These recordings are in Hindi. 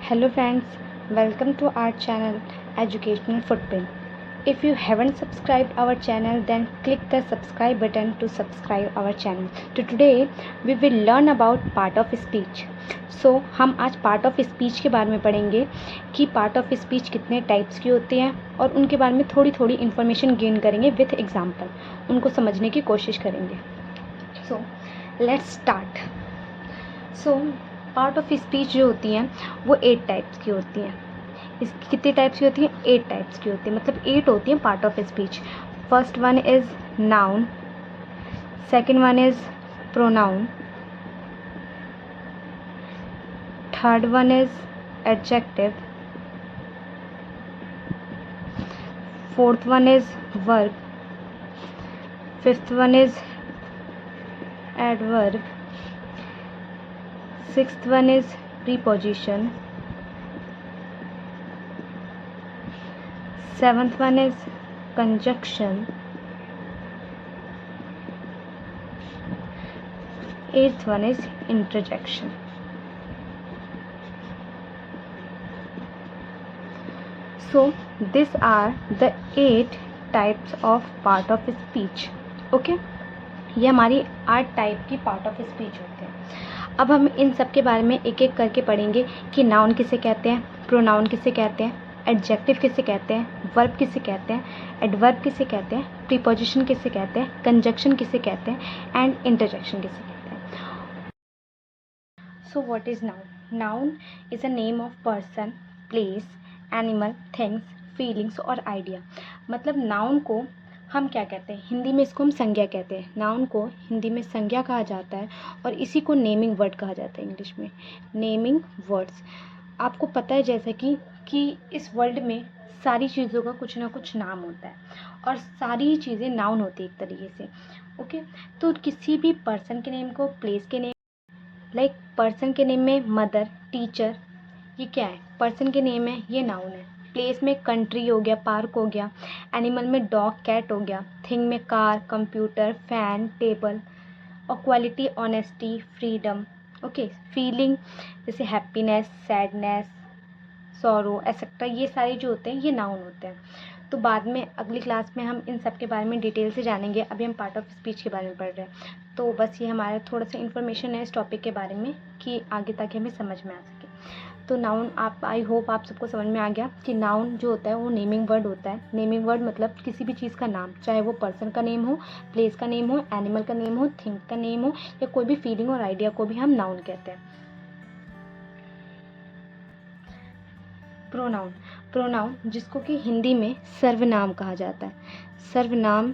Hello friends, welcome to our channel Educational Footprint. If you haven't subscribed our channel, then click the subscribe button to subscribe our channel. So today we will learn about part of speech. So हम आज part of speech के बारे में पढ़ेंगे कि part of speech कितने टाइप्स की होती हैं और उनके बारे में थोड़ी थोड़ी इन्फॉर्मेशन गेन करेंगे विथ एग्जाम्पल, उनको समझने की कोशिश करेंगे. So let's start. So part of speech जो होती हैं वो 8 टाइप्स की होती हैं. इसकी कितने टाइप्स की होती हैं? 8 टाइप्स की होती है, मतलब 8 होती हैं part of speech. First one is noun, second one is pronoun, third one is adjective, fourth one is verb, fifth one is adverb, sixth one is preposition, seventh one is conjunction, eighth one is interjection. So these are the 8 types of part of speech. Okay, ये हमारी 8 टाइप की पार्ट ऑफ स्पीच होते हैं. अब हम इन सब के बारे में एक एक करके पढ़ेंगे कि नाउन किसे कहते हैं, प्रोनाउन किसे कहते हैं, एडजेक्टिव किसे कहते हैं, वर्ब किसे कहते हैं, एडवर्ब किसे कहते हैं, प्रीपोजिशन किसे कहते हैं, कंजक्शन किसे कहते हैं एंड इंटरजेक्शन किसे कहते हैं. So what is noun? Noun is a name of person, place, animal, things, feelings और आइडिया. मतलब नाउन को हम क्या कहते हैं? हिंदी में इसको हम संज्ञा कहते हैं. नाउन को हिंदी में संज्ञा कहा जाता है और इसी को नेमिंग वर्ड कहा जाता है इंग्लिश में. नेमिंग वर्ड्स आपको पता है जैसे कि इस वर्ल्ड में सारी चीज़ों का कुछ ना कुछ नाम होता है और सारी चीज़ें नाउन होती है एक तरीके से. ओके, तो किसी भी पर्सन के नेम को, प्लेस के नेम, लाइक पर्सन के नेम में मदर, टीचर, ये क्या है? पर्सन के नेम है, ये नाउन है. प्लेस में कंट्री हो गया, पार्क हो गया. एनिमल में डॉग, कैट हो गया. थिंग में कार, कंप्यूटर, फैन, टेबल. और quality honesty, freedom. Okay, feeling जैसे हैप्पीनेस, सैडनेस, सॉरो एसेट्रा, ये सारे जो होते हैं ये नाउन होते हैं. तो बाद में अगली क्लास में हम इन सब के बारे में डिटेल से जानेंगे. अभी हम पार्ट ऑफ स्पीच के बारे में पढ़ रहे हैं. तो बस ये हमारा थोड़ा सा इन्फॉर्मेशन है इस टॉपिक के बारे में कि आगे ताकि हमें समझ में आ सके. तो नाउन आई होप आप सबको समझ में आ गया कि नाउन जो होता है वो नेमिंग वर्ड होता है. नेमिंग वर्ड मतलब किसी भी चीज़ का नाम, चाहे वो पर्सन का नेम हो, प्लेस का नेम हो, एनिमल का नेम हो, थिंग का नेम हो या कोई भी फीलिंग और आइडिया को भी हम नाउन कहते हैं. प्रोनाउन, प्रोनाउन जिसको कि हिंदी में सर्वनाम कहा जाता है. सर्वनाम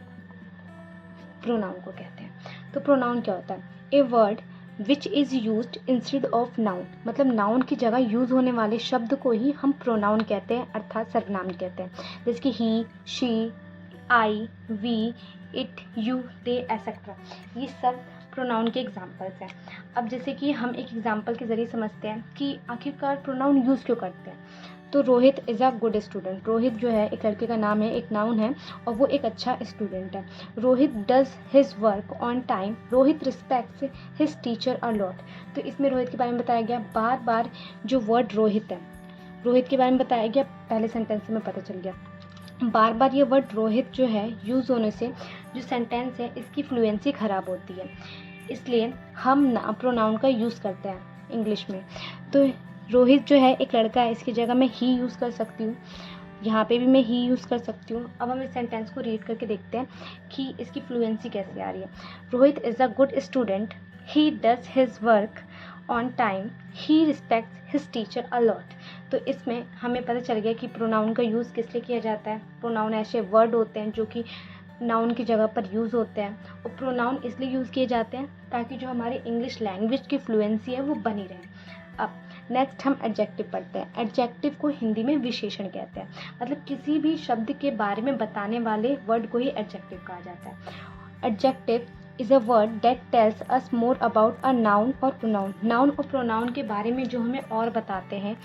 प्रोनाउन को कहते हैं. तो प्रोनाउन क्या होता है? A word which is used instead of noun, मतलब नाउन की जगह यूज़ होने वाले शब्द को ही हम प्रोनाउन कहते हैं, अर्थात सर्वनाम कहते हैं. जैसे कि he, she, I, we, it, you, they etcetera, ये सब प्रोनाउन के एग्जाम्पल्स हैं. अब जैसे कि हम एक एग्जाम्पल के ज़रिए समझते हैं कि आखिरकार प्रोनाउन यूज़ क्यों करते हैं. तो Rohit is a good student. Rohit जो है एक लड़के का नाम है, एक नाउन है और वो एक अच्छा स्टूडेंट है. Rohit does his work on time. Rohit respects his teacher a lot. तो इसमें रोहित के बारे में बताया गया. बार बार जो वर्ड रोहित है, रोहित के बारे में बताया गया, पहले सेंटेंस में पता चल गया. बार बार ये वर्ड रोहित जो है यूज़ होने से जो सेंटेंस है इसकी फ्लुएंसी ख़राब होती है, इसलिए हम प्रोनाउन का यूज़ करते हैं इंग्लिश में. तो रोहित जो है एक लड़का है, इसकी जगह मैं ही यूज़ कर सकती हूँ. यहाँ पे भी मैं ही यूज़ कर सकती हूँ. अब हम इस सेंटेंस को रीड करके देखते हैं कि इसकी फ्लुएंसी कैसे आ रही है. Rohit is a good student. He does his work on time. He respects his teacher a lot. तो इसमें हमें पता चल गया कि प्रोनाउन का यूज़ किस लिए किया जाता है. प्रोनाउन ऐसे वर्ड होते हैं जो कि नाउन की जगह पर यूज़ होते हैं और प्रोनाउन इसलिए यूज़ किए जाते हैं ताकि जो हमारी इंग्लिश लैंग्वेज की फ्लुएंसी है वो बनी रहे. अब नेक्स्ट हम एडजेक्टिव पढ़ते हैं. एडजेक्टिव को हिंदी में विशेषण कहते हैं, मतलब किसी भी शब्द के बारे में बताने वाले वर्ड को ही एडजेक्टिव कहा जाता है. Adjective is a word that tells us more about a noun और प्रोनाउन. नाउन और प्रोनाउन के बारे में जो हमें और बताते हैं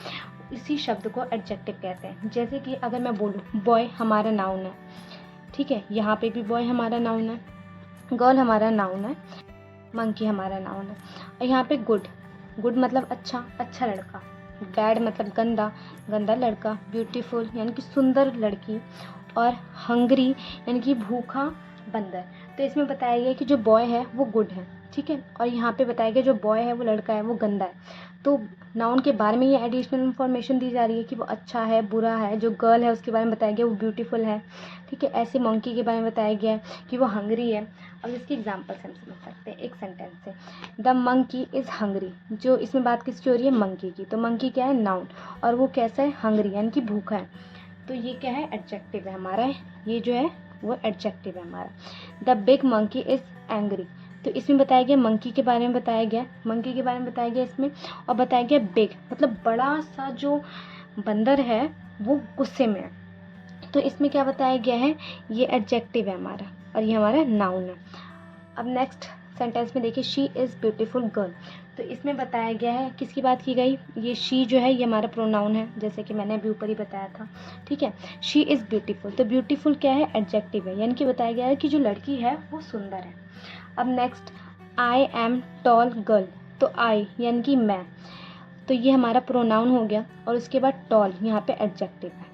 इसी शब्द को एडजेक्टिव कहते हैं. जैसे कि अगर मैं बोलूँ बॉय हमारा नाउन है, ठीक है, यहाँ पे भी बॉय हमारा नाउन है, गर्ल हमारा नाउन है, मंकी हमारा नाउन है. और यहाँ पे गुड, गुड मतलब अच्छा, अच्छा लड़का, बैड मतलब गंदा, गंदा लड़का, ब्यूटीफुल यानी कि सुंदर लड़की, और हंग्री यानी कि भूखा बंदर। तो इसमें बताया गया कि जो बॉय है वो गुड है, ठीक है, और यहाँ पे बताया गया जो बॉय है वो लड़का है वो गंदा है। तो नाउन के बारे में ये एडिशनल इन्फॉर्मेशन दी जा रही है कि वो अच्छा है बुरा है। जो गर्ल है उसके बारे में बताया गया वो ब्यूटीफुल है, ठीक है। ऐसे मंकी के बारे में बताया गया है कि वो हंग्री है। अब इसकी एग्जांपल से हम समझ सकते हैं एक सेंटेंस से। The monkey is hungry. जो इसमें बात किसकी हो रही है? मंकी की। तो मंकी क्या है? नाउन, और वो कैसा है? हंग्री यानी कि भूखा है। तो ये क्या है? एडजेक्टिव है हमारा, ये जो है वो एडजेक्टिव है हमारा। The big monkey is angry. तो इसमें बताया गया मंकी के बारे में बताया गया, मंकी के बारे में बताया गया इसमें, और बताया गया बिग मतलब बड़ा सा जो बंदर है वो गुस्से में है। तो इसमें क्या बताया गया है? ये एडजेक्टिव है हमारा और ये हमारा नाउन है। अब नेक्स्ट सेंटेंस में देखिए, शी इज़ ब्यूटीफुल गर्ल। तो इसमें बताया गया है किसकी बात की गई? ये शी जो है ये हमारा प्रोनाउन है, जैसे कि मैंने अभी ऊपर ही बताया था, ठीक है। शी इज़ ब्यूटीफुल, तो ब्यूटीफुल क्या है? एडजेक्टिव है, यानी कि बताया गया है कि जो लड़की है वो सुंदर है। अब next, I am tall girl. तो आई यानी कि मैं, तो ये हमारा प्रोनाउन हो गया, और उसके बाद टॉल यहाँ पे एडजेक्टिव है,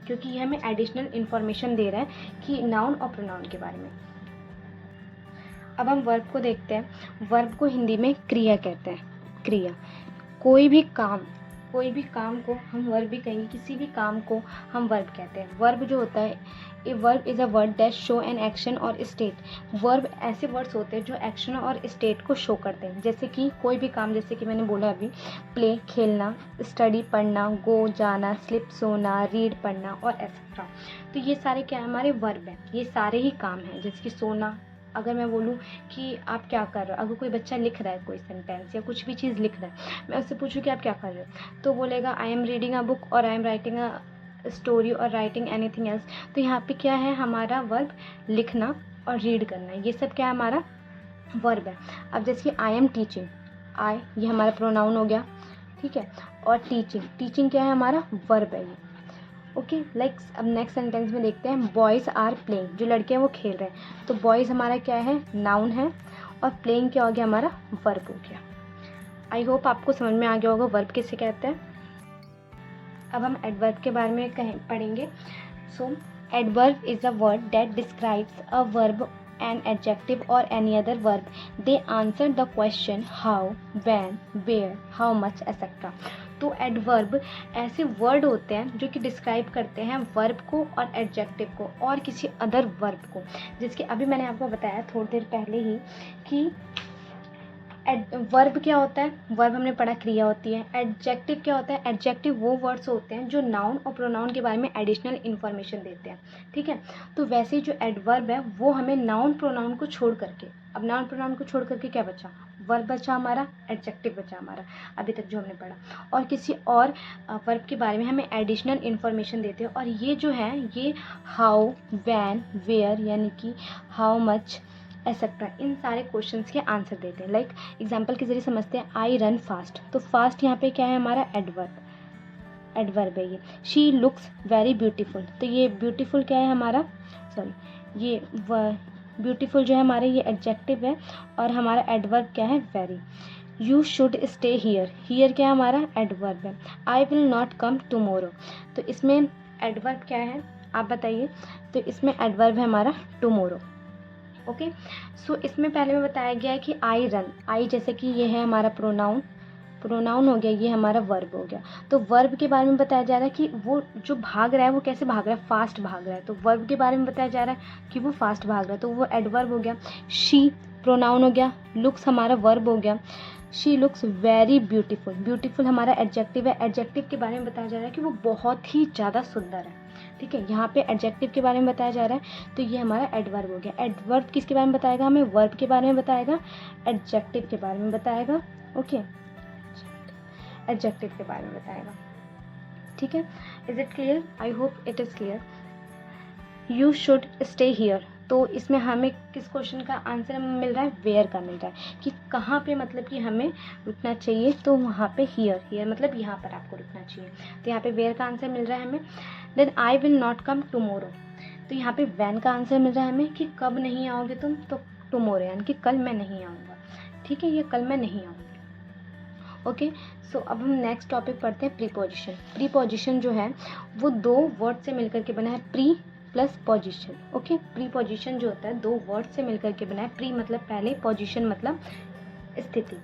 क्योंकि ये हमें एडिशनल इन्फॉर्मेशन दे रहा है कि नाउन और प्रोनाउन के बारे में। अब हम वर्ब को देखते हैं। वर्ब को हिंदी में क्रिया कहते हैं। क्रिया, कोई भी काम को हम वर्ब भी कहेंगे, किसी भी काम को हम वर्ब कहते हैं। वर्ब जो होता है, a verb is a word that show an action और स्टेट। वर्ब ऐसे वर्ड्स होते हैं जो एक्शन और स्टेट को शो करते हैं, जैसे कि कोई भी काम, जैसे कि मैंने बोला अभी, प्ले खेलना, स्टडी पढ़ना, गो जाना, स्लिप सोना, रीड पढ़ना और एक्सेट्रा। तो ये सारे क्या है? हमारे वर्ब हैं, ये सारे ही काम हैं। जैसे कि सोना, अगर मैं बोलूँ कि आप क्या कर रहे हो, अगर कोई बच्चा लिख रहा है कोई सेंटेंस या कुछ भी चीज़ लिख रहा है, मैं उससे पूछूँ कि आप क्या कर रहे हो, तो बोलेगा I am reading a book और I am writing a story और राइटिंग एनीथिंग एल्स। तो यहाँ पे क्या है? हमारा वर्ब लिखना और रीड करना, ये सब क्या है? हमारा वर्ब है। अब जैसे कि आई एम टीचिंग, आई ये हमारा प्रोनाउन हो गया, ठीक है, और टीचिंग क्या है? हमारा वर्ब है ये, ओके। लाइक अब नेक्स्ट सेंटेंस में देखते हैं, बॉयज़ आर प्लेइंग। जो लड़के हैं वो खेल रहे हैं, तो बॉयज़ हमारा क्या है? नाउन है, और प्लेइंग क्या हो गया? हमारा वर्ब हो गया। आई होप आपको समझ में आ गया होगा वर्ब किसे कहते हैं। अब हम एडवर्ब के बारे में पढ़ेंगे। So adverb is a word that describes a verb, an adjective or any other verb. They answer the question how, when, where, how much, etc. तो एडवर्ब ऐसे वर्ड होते हैं जो कि डिस्क्राइब करते हैं वर्ब को और एडजेक्टिव को और किसी अदर वर्ब को, जिसके अभी मैंने आपको बताया थोड़ी देर पहले ही कि वर्ब क्या होता है? वर्ब हमने पढ़ा क्रिया होती है। एडजेक्टिव क्या होता है? एडजेक्टिव वो वर्ड्स होते हैं जो नाउन और प्रोनाउन के बारे में एडिशनल इन्फॉर्मेशन देते हैं, ठीक है। तो वैसे ही जो एडवर्ब है वो हमें नाउन प्रोनाउन को छोड़ करके, अब नाउन प्रोनाउन को छोड़ करके क्या बचा? वर्ब बचा हमारा, एडजेक्टिव बचा हमारा अभी तक जो हमने पढ़ा, और किसी और वर्ब के बारे में हमें एडिशनल इन्फॉर्मेशन देते हैं। और ये जो है ये हाउ, वैन, वेयर यानी कि हाउ मच एक्सेट्रा, इन सारे क्वेश्चंस के आंसर देते हैं। लाइक एग्जांपल के जरिए समझते हैं, आई रन फास्ट। तो फास्ट यहाँ पे क्या है? हमारा एडवर्ब है ये। शी लुक्स वेरी ब्यूटीफुल, तो ये ब्यूटीफुल क्या है? हमारा ये ब्यूटीफुल जो है हमारे ये एडजेक्टिव है, और हमारा एडवर्ब क्या है? Very. You should stay here, here क्या है? हमारा एडवर्ब है। आई विल नॉट कम टुमारो, तो इसमें एडवर्ब क्या है आप बताइए? तो इसमें एडवर्ब है हमारा टुमारो, ओके। सो इसमें पहले में बताया गया है कि आई रन, आई जैसे कि ये है हमारा प्रोनाउन हो गया, ये हमारा वर्ब हो गया। तो वर्ब के बारे में बताया जा रहा है कि वो जो भाग रहा है वो कैसे भाग रहा है? फास्ट भाग रहा है। तो वर्ब के बारे में बताया जा रहा है कि वो फास्ट भाग रहा है, तो वो एडवर्ब हो गया। शी प्रोनाउन हो गया, लुक्स हमारा वर्ब हो गया। She looks very beautiful, beautiful हमारा एडजेक्टिव है। एडजेक्टिव के बारे में बताया जा रहा है कि वो बहुत ही ज़्यादा सुंदर है, ठीक है। यहाँ पे एडजेक्टिव के बारे में बताया जा रहा है, तो ये हमारा एडवर्ब हो गया। एडवर्ब किसके बारे में बताएगा? हमें वर्ब के बारे में बताएगा, एडजेक्टिव के बारे में बताएगा, ओके, एडजेक्टिव के बारे में बताएगा, ठीक है। Is it clear? I hope it is clear. You should stay here, तो इसमें हमें किस क्वेश्चन का आंसर मिल रहा है? वेयर का मिल रहा है, कि कहाँ पे मतलब कि हमें रुकना चाहिए, तो वहाँ पे हियर मतलब यहाँ पर आपको रुकना चाहिए, तो यहाँ पे वेयर का आंसर मिल रहा है हमें। Then I will not come tomorrow, तो यहाँ पे वैन का आंसर मिल रहा है हमें कि कब नहीं आओगे तुम, तो टुमारो यानी कि कल मैं नहीं आऊँगा, ठीक है, ये कल मैं नहीं आऊँगी, ओके, सो अब हम नेक्स्ट टॉपिक पढ़ते हैं प्रीपोजिशन। प्रीपोजिशन जो है वो दो वर्ड से मिलकर के बना है, pre plus position. Okay, preposition जो होता है दो वर्ड से मिलकर के बना है। प्री मतलब पहले, पोजिशन मतलब स्थिति।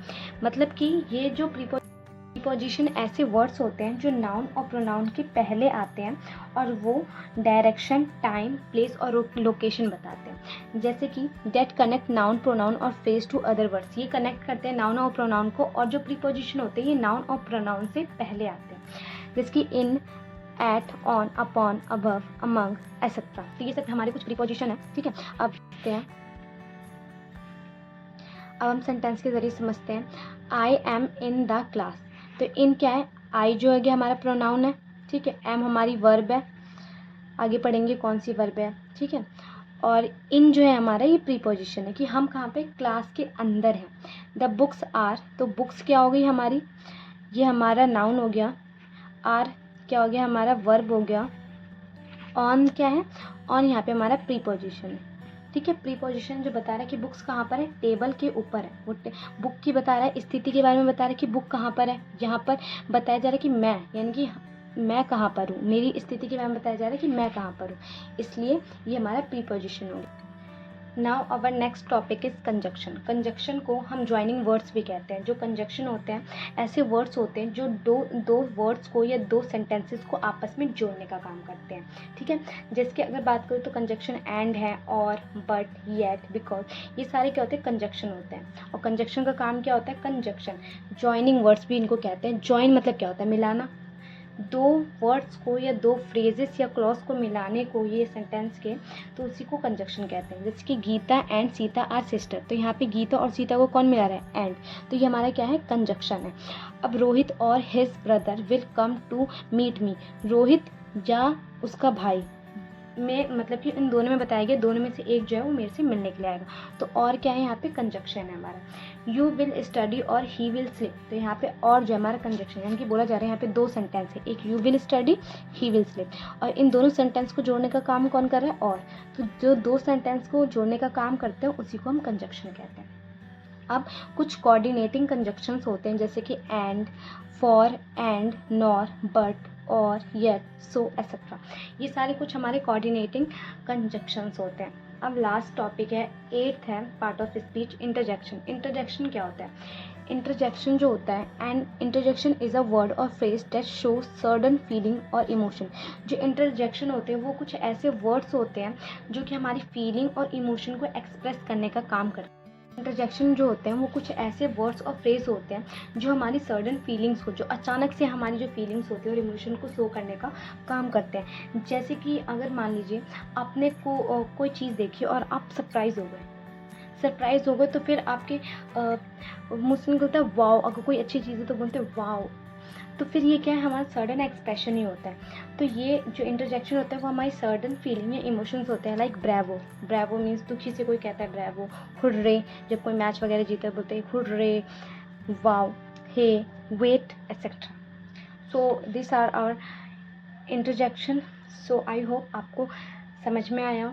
मतलब कि ये जो प्रीपोजिशन ऐसे वर्ड्स होते हैं जो नाउन और प्रोनाउन के पहले आते हैं और वो डायरेक्शन, टाइम, प्लेस और लोकेशन बताते हैं। जैसे कि डेट कनेक्ट नाउन, प्रोनाउन और फ्रेज टू अदर वर्ड्स, ये कनेक्ट करते हैं नाउन और प्रोनाउन को, और जो प्रीपोजिशन होते हैं ये नाउन और प्रोनाउन से पहले आते हैं। जैसे कि in, at, on, upon, above, among, etcetera. तो ये सब हमारे कुछ प्रीपोजिशन है। ठीक है, अब देखते हैं, अब हम सेंटेंस के जरिए समझते हैं। I am in the class. तो इन क्या है, आई जो है हमारा प्रोनाउन है। ठीक है, एम हमारी वर्ब है, आगे पढ़ेंगे कौन सी वर्ब है। ठीक है, और इन जो है हमारा ये प्रीपोजिशन है कि हम कहाँ पे, क्लास के अंदर हैं। द बुक्स आर, तो बुक्स क्या हो गई हमारी, ये हमारा नाउन हो गया। आर क्या हो गया हमारा, वर्ब हो गया। ऑन क्या है, ऑन यहाँ पे हमारा प्रीपोजिशन है। ठीक है, प्रीपोजिशन जो बता रहा है कि बुक्स कहाँ पर है, टेबल के ऊपर है। वो बुक की बता रहा है, स्थिति के बारे में बता रहा है कि बुक कहाँ पर है। यहाँ पर बताया जा रहा है कि मैं, यानी कि मैं कहाँ पर हूँ, मेरी स्थिति के बारे में बताया जा रहा है कि मैं कहाँ पर हूँ, इसलिए ये हमारा प्रीपोजिशन हो गया। Now our next topic is conjunction. Conjunction को हम ज्वाइनिंग वर्ड्स भी कहते हैं। जो कंजक्शन होते हैं ऐसे वर्ड्स होते हैं जो दो वर्ड्स को या दो सेंटेंसेस को आपस में जोड़ने का काम करते हैं। ठीक है, जिसके अगर बात करूँ तो कंजक्शन एंड है, और, बट, येट, बिकॉज, ये सारे क्या होते हैं, कंजक्शन होते हैं। और कंजक्शन का काम क्या होता है, कंजक्शन, ज्वाइनिंग वर्ड्स भी इनको कहते हैं। ज्वाइन मतलब क्या होता है, मिलाना। दो वर्ड्स को या दो फ्रेजेस या क्लॉज को मिलाने को ये सेंटेंस के, तो उसी को कंजक्शन कहते हैं। जैसे कि Geeta and Sita are sister, तो यहाँ पे गीता और सीता को कौन मिला रहा है, एंड, तो ये हमारा क्या है, कंजक्शन है। अब रोहित और his brother will come to meet me, Rohit या उसका भाई में, मतलब कि इन दोनों में बताया गया, दोनों में से एक जो है वो मेरे से मिलने के लिए आएगा। तो और क्या है यहाँ पे, कंजक्शन है हमारा। यू विल स्टडी और ही विल स्लीप, तो यहाँ पे और जो है हमारा कंजक्शन, यानी कि बोला जा रहा है यहाँ पे दो सेंटेंस है, एक you will study, he will sleep, और इन दोनों सेंटेंस को जोड़ने का काम कौन कर रहा है, और, तो जो दो सेंटेंस को जोड़ने का काम करते हैं उसी को हम कंजक्शन कहते हैं। अब कुछ कोऑर्डिनेटिंग कंजक्शंस होते हैं, जैसे कि and, for, and, nor, but, और, येट, सो, एसेट्रा। ये सारे कुछ हमारे कोऑर्डिनेटिंग कंजक्शंस होते हैं। अब लास्ट टॉपिक है, 8th है part of speech, interjection. Interjection क्या होता है, इंटरजेक्शन जो होता है, and interjection is a word और phrase that show certain feeling और इमोशन। जो इंटरजेक्शन होते हैं वो कुछ ऐसे वर्ड्स होते हैं जो कि हमारी फीलिंग और इमोशन को एक्सप्रेस करने का काम करते हैं। इंटरजेक्शन जो होते हैं वो कुछ ऐसे वर्ड्स और फ्रेज होते हैं जो हमारी सडन फीलिंग्स को, जो अचानक से हमारी जो फीलिंग्स होती है और इमोशन को शो करने का काम करते हैं। जैसे कि अगर मान लीजिए आपने कोई चीज़ देखी और आप सरप्राइज़ हो गए, तो फिर आपके मुझसे निकलता है वाओ। अगर कोई अच्छी चीज़ है तो बोलते हैं वाओ, तो फिर ये क्या है, हमारा सडन एक्सप्रेशन ही होता है। तो ये जो इंटरजेक्शन होता है वो हमारी सडन फीलिंग या इमोशंस होते हैं। लाइक ब्रेवो, ब्रेवो मीन्स दुखी से कोई कहता है ब्रेवो। हुर्रे, जब कोई मैच वगैरह जीता है बोलते हैं hurray, wow, hey, wait, etcetera. So this are our interjection. So I hope आपको समझ में आया हो।